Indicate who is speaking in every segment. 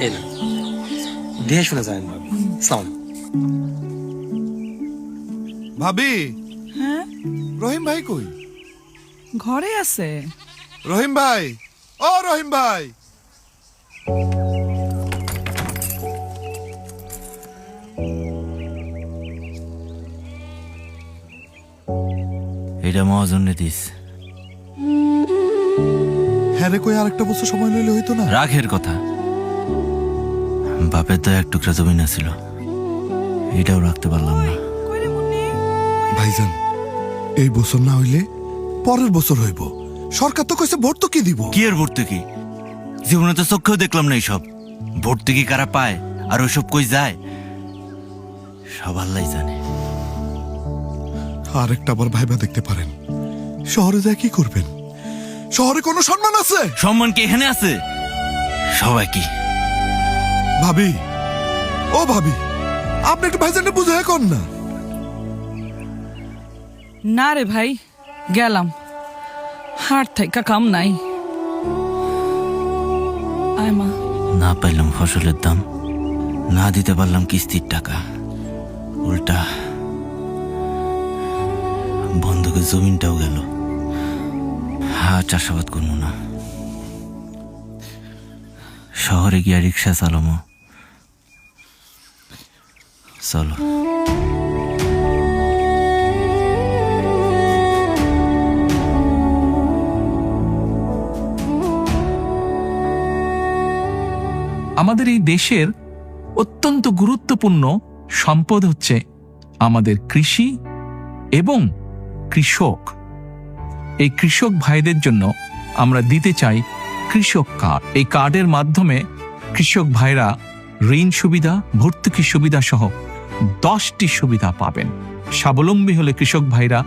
Speaker 1: এই না দেহে শুনে যাবেন ভাবি। সালাম।
Speaker 2: ভাবি,
Speaker 3: হ্যাঁ,
Speaker 2: রহিম ভাই কই?
Speaker 3: ঘরে আছে।
Speaker 2: রহিম ভাই, ও রহিম ভাই।
Speaker 4: এটা মহাজনে দিস।
Speaker 2: হ্যাঁ রে, কই আরেকটা বছর সময় লইলে হইতো না?
Speaker 4: রাখের কথা, বাপের তো এক টুকরা জমি না ছিল, এটাও রাখতে পারলাম না।
Speaker 3: কইরে মুন্নি,
Speaker 2: ভাইজান, এই বছর না হইলে পরের বছর হইব। সরকার তো কইছে ভর্তুকি দিব।
Speaker 4: কি এর ভর্তুকি? জীবনে তো চোখেও দেখলাম না এইসব ভর্তুকি কারা পায় আর ওইসব কই যায় সব আল্লাহ জানে।
Speaker 2: আরেকটা আবার ভাইবা দেখতে পারেন। শহরে যায় কি করবেন? শহরে কোনো সম্মান আছে?
Speaker 4: সম্মান কি এখানে আছে? সবাই কি
Speaker 2: ভাবি, ও ভাবি, আপনি একটু ভাইজানকে বুঝাই কর না।
Speaker 3: না রে ভাই, গেলাম, হাট থাইকা কাম নাই। আয় মা।
Speaker 4: না পাইলাম ফসলের দাম, না দিতে পারলাম কিস্তির টাকা, উল্টা বন্ধকের জমিনটাও গেল। হ্যাঁ, চাষাবাদ করবো না, শহরে গিয়া রিক্সা চালামো। চলো।
Speaker 5: আমাদের এই দেশের অত্যন্ত গুরুত্বপূর্ণ সম্পদ হচ্ছে আমাদের কৃষি এবং কৃষক। এই কৃষক ভাইদের জন্য আমরা দিতে চাই কৃষক কার্ড। এই কার্ডের মাধ্যমে কৃষক ভাইরা ঋণ সুবিধা, ভর্তুকি সুবিধা সহ 10টি সুবিধা পাবেন। স্বাবলম্বী হলে কৃষক ভাইরা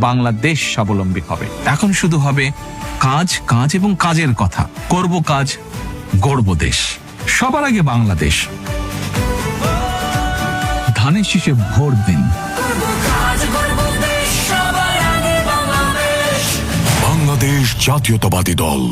Speaker 5: বাংলাদেশ স্বাবলম্বী হবে। এখন শুধু হবে কাজ, কাজ এবং কাজের কথা। করব কাজ, গড়ব দেশ। সবার আগে বাংলাদেশ। ধানের শীষে ভোট দিন।
Speaker 6: বাংলাদেশ জাতীয়তাবাদী দল।